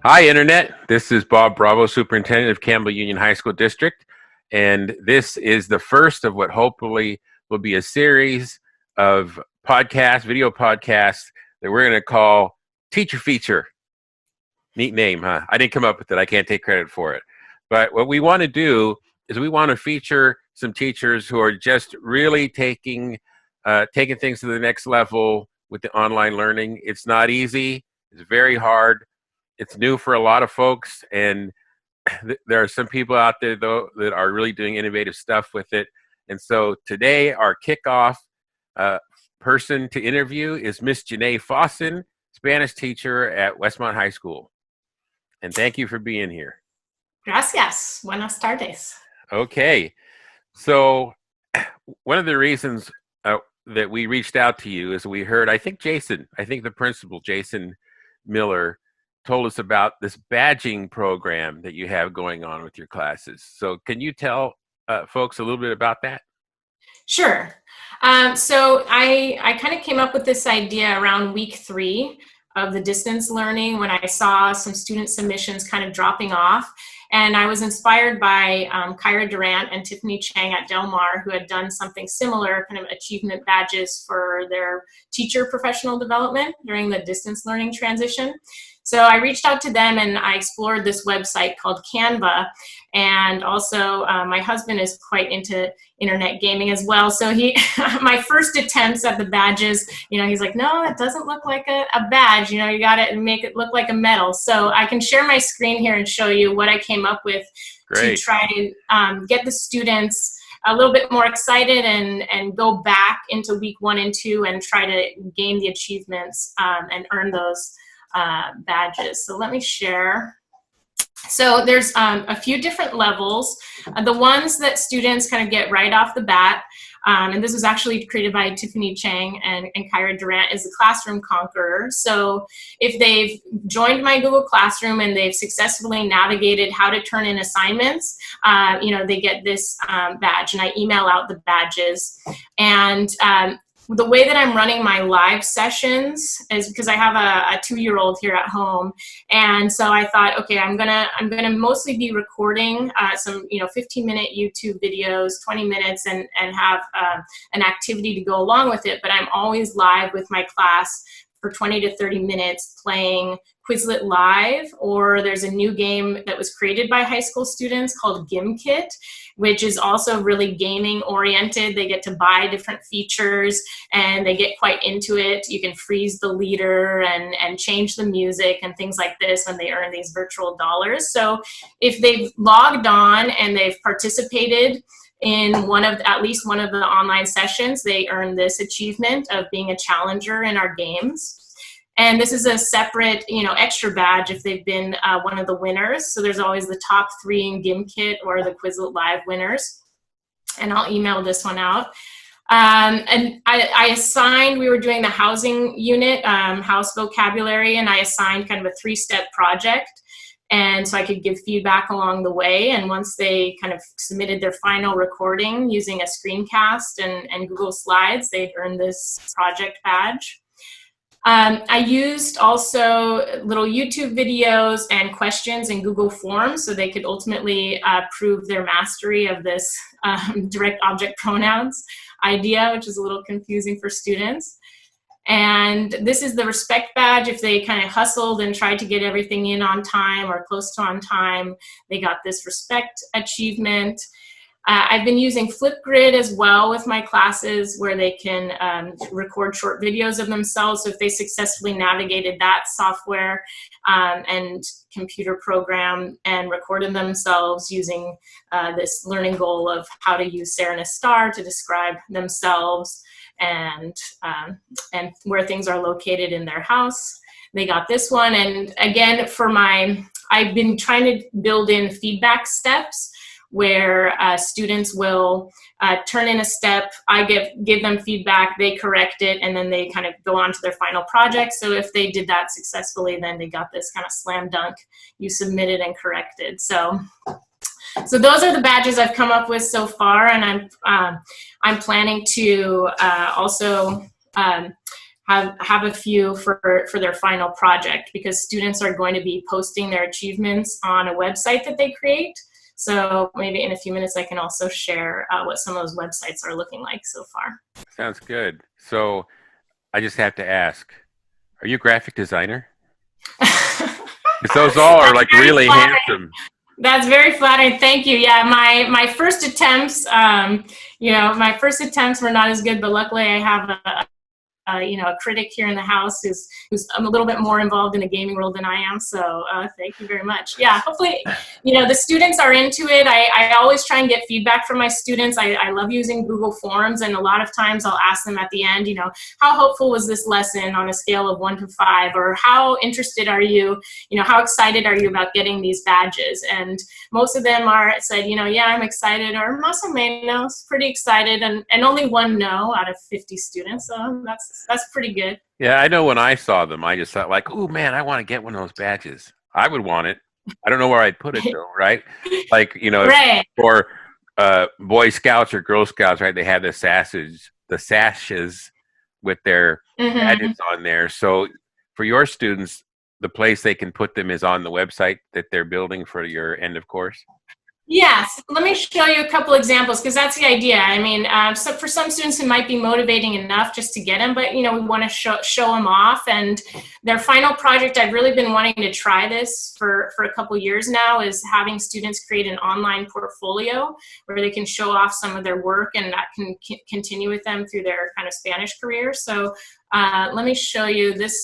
Hi, Internet. This is Bob Bravo, Superintendent of Campbell Union High School District, and this is the first of what hopefully will be a series of podcasts, video podcasts, that we're going to call Teacher Feature. Neat name, huh? I didn't come up with it. I can't take credit for it. But what we want to do is we want to feature some teachers who are just really taking things to the next level with the online learning. It's not easy. It's very hard. It's new for a lot of folks, and there are some people out there, though, that are really doing innovative stuff with it. And so today, our kickoff person to interview is Miss Jenee Fawson, Spanish teacher at Westmont High School. And thank you for being here. Gracias. Buenas tardes. Okay. So one of the reasons that we reached out to you is we heard, I think the principal, Jason Miller, told us about this badging program that you have going on with your classes. So can you tell folks a little bit about that? Sure. So I kind of came up with this idea around week 3 of the distance learning when I saw some student submissions kind of dropping off. And I was inspired by Kyra Durant and Tiffany Chang at Del Mar, who had done something similar, kind of achievement badges for their teacher professional development during the distance learning transition. So I reached out to them and I explored this website called Canva. And also my husband is quite into internet gaming as well. So my first attempts at the badges, he's like, no, it doesn't look like a badge. You got to make it look like a medal. So I can share my screen here and show you what I came up with. Great. To try to get the students a little bit more excited and go back into week 1 and 2 and try to gain the achievements and earn those badges. So let me share. So there's a few different levels. The ones that students kind of get right off the bat, and this was actually created by Tiffany Chang and Kyra Durant, is the Classroom Conqueror. So if they've joined my Google Classroom and they've successfully navigated how to turn in assignments, they get this badge, and I email out the badges. And the way that I'm running my live sessions is because I have a 2-year-old here at home, and so I thought, okay, I'm gonna mostly be recording some 15-minute YouTube videos, 20 minutes, and have an activity to go along with it. But I'm always live with my class for 20 to 30 minutes playing Quizlet Live, or there's a new game that was created by high school students called GimKit, which is also really gaming oriented. They get to buy different features and they get quite into it. You can freeze the leader and change the music and things like this when they earn these virtual dollars. So if they've logged on and they've participated in at least one of the online sessions, they earn this achievement of being a challenger in our games. And this is a separate, extra badge if they've been one of the winners. So there's always the top 3 in GimKit or the Quizlet Live winners. And I'll email this one out. And I assigned, we were doing the housing unit, house vocabulary, and I assigned kind of a 3-step project. And so I could give feedback along the way. And once they kind of submitted their final recording using a screencast and Google Slides, they'd earn this project badge. I used also little YouTube videos and questions in Google Forms so they could ultimately prove their mastery of this direct object pronouns idea, which is a little confusing for students. And this is the respect badge. If they kind of hustled and tried to get everything in on time or close to on time, they got this respect achievement. I've been using Flipgrid as well with my classes where they can record short videos of themselves. So if they successfully navigated that software and computer program and recorded themselves using this learning goal of how to use Sarah and a star to describe themselves and where things are located in their house, they got this one. And again, I've been trying to build in feedback steps where students will turn in a step, I give them feedback, they correct it, and then they kind of go on to their final project. So if they did that successfully, then they got this kind of slam dunk, you submitted and corrected. So those are the badges I've come up with so far, and I'm planning to also have a few for their final project, because students are going to be posting their achievements on a website that they create. So maybe in a few minutes I can also share what some of those websites are looking like so far. Sounds good. So I just have to ask, are you a graphic designer? Because those all are like really handsome. That's very flattering. Thank you. Yeah, my first attempts, my first attempts were not as good, but luckily I have a critic here in the house who's a little bit more involved in the gaming world than I am. So thank you very much. Yeah, hopefully, the students are into it. I always try and get feedback from my students. I love using Google Forms, and a lot of times I'll ask them at the end, how helpful was this lesson on a scale of 1 to 5, or how interested are you, how excited are you about getting these badges? And most of them said, yeah, I'm excited, or más o menos, pretty excited, and only one no out of 50 students. So that's pretty good. Yeah, I know when I saw them, I just thought like, oh man, I want to get one of those badges. I would want it. I don't know where I'd put it though, right? Like, right. For Boy Scouts or Girl Scouts, right? They have the sashes with their badges on there. So for your students, the place they can put them is on the website that they're building for your end of course? Yes, let me show you a couple examples, because that's the idea. I mean, so for some students it might be motivating enough just to get them, but we want to show them off. And their final project, I've really been wanting to try this for a couple years now, is having students create an online portfolio where they can show off some of their work, and that can continue with them through their kind of Spanish career. So let me show you this.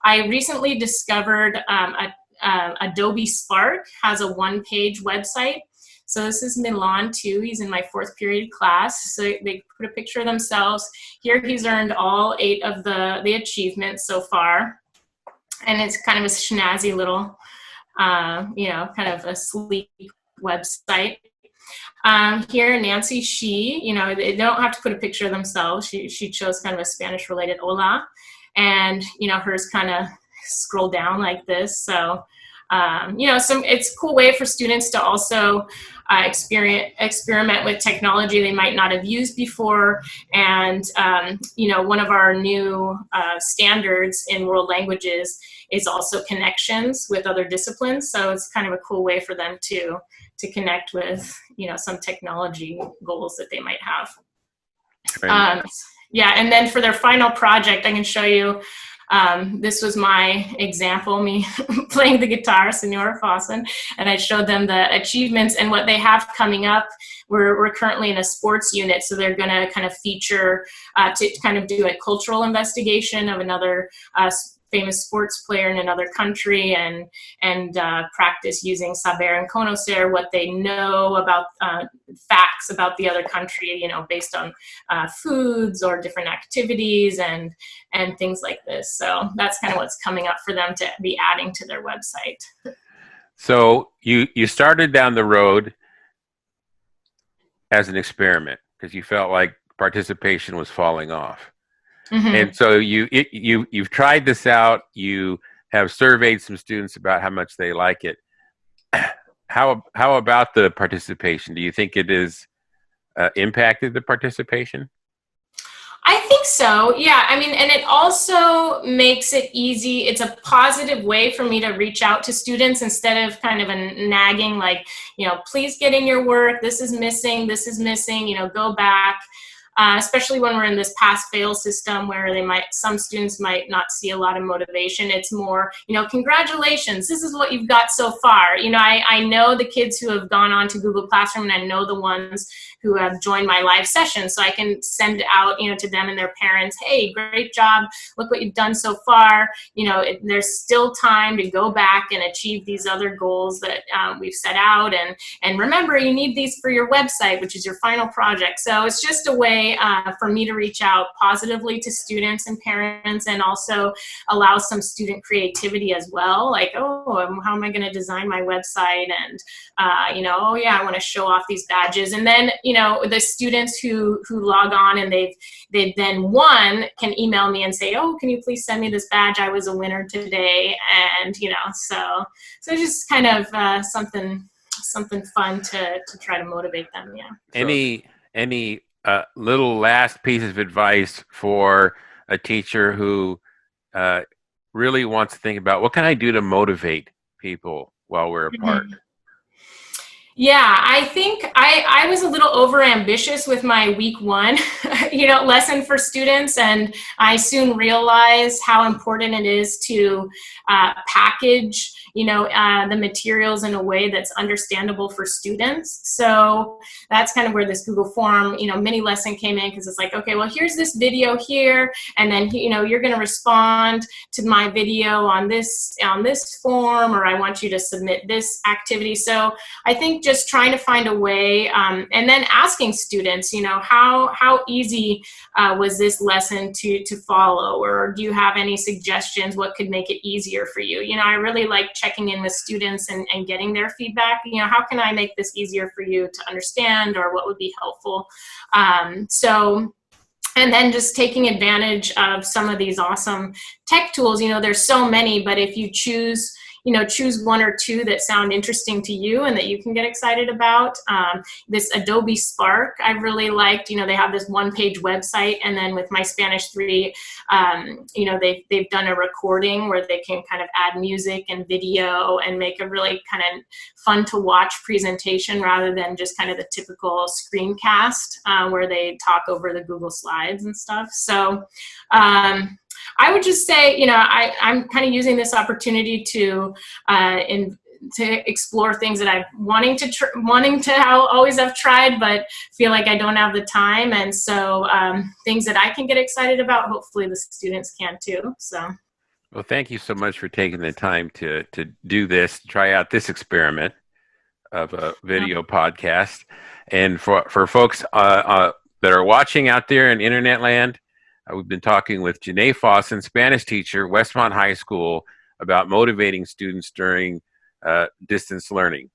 I recently discovered Adobe Spark has a one-page website. So this is Milan too. He's in my 4th period class. So they put a picture of themselves. Here he's earned all 8 of the achievements so far. And it's kind of a snazzy little, kind of a sleek website. Here, Nancy, they don't have to put a picture of themselves. She chose kind of a Spanish-related hola. And, hers kind of scroll down like this. So, it's a cool way for students to also experiment with technology they might not have used before. And, one of our new standards in world languages is also connections with other disciplines. So it's kind of a cool way for them to connect with, some technology goals that they might have. Right. And then for their final project, I can show you. This was my example, me playing the guitar, Jenee Fawson, and I showed them the achievements and what they have coming up. We're currently in a sports unit, so they're going to kind of feature to kind of do a cultural investigation of another famous sports player in another country, and practice using saber and conocer, what they know about facts about the other country, based on foods or different activities and things like this. So that's kind of what's coming up for them to be adding to their website. So you started down the road as an experiment because you felt like participation was falling off. And so you've tried this out. You have surveyed some students about how much they like it. How about the participation? Do you think it has impacted the participation? I think so. Yeah. I mean, and it also makes it easy. It's a positive way for me to reach out to students instead of kind of a nagging, like, please get in your work. This is missing. Go back. Especially when we're in this pass-fail system where some students might not see a lot of motivation. It's more, congratulations, this is what you've got so far. I know the kids who have gone on to Google Classroom, and I know the ones who have joined my live session, so I can send out, to them and their parents, hey, great job, look what you've done so far. There's still time to go back and achieve these other goals that we've set out, and remember, you need these for your website, which is your final project. So it's just a way for me to reach out positively to students and parents, and also allow some student creativity as well. Like, how am I going to design my website? And, I want to show off these badges. And then, the students who log on and they've then won can email me and say, can you please send me this badge? I was a winner today. And, so just kind of something fun to try to motivate them. Yeah. Any little last piece of advice for a teacher who really wants to think about what can I do to motivate people while we're apart? Yeah, I think I was a little overambitious with my week one, lesson for students, and I soon realized how important it is to package, the materials in a way that's understandable for students. So that's kind of where this Google Form, mini lesson came in, because it's like, okay, well, here's this video here, and then you're going to respond to my video on this form, or I want you to submit this activity. So I think just trying to find a way, and then asking students, how easy was this lesson to follow, or do you have any suggestions? What could make it easier for you? I really like checking in with students and getting their feedback. How can I make this easier for you to understand, or what would be helpful? And then just taking advantage of some of these awesome tech tools. There's so many, but if you choose one or two that sound interesting to you and that you can get excited about. This Adobe Spark, I really liked. They have this one-page website, and then with My Spanish 3, they've done a recording where they can kind of add music and video and make a really kind of fun-to-watch presentation rather than just kind of the typical screencast where they talk over the Google Slides and stuff. So I would just say, I'm kind of using this opportunity to explore things that I've always have tried, but feel like I don't have the time. And so things that I can get excited about, hopefully the students can too. So. Well, thank you so much for taking the time to do this, try out this experiment of a video podcast. And for folks that are watching out there in internet land, we've been talking with Jenee Fawson, Spanish teacher, Westmont High School, about motivating students during distance learning.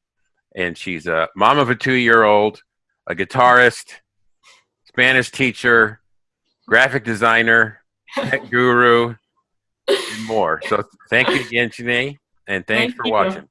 And she's a mom of a 2-year-old, a guitarist, Spanish teacher, graphic designer, tech guru, and more. So thank you again, Jenee, and thanks for watching.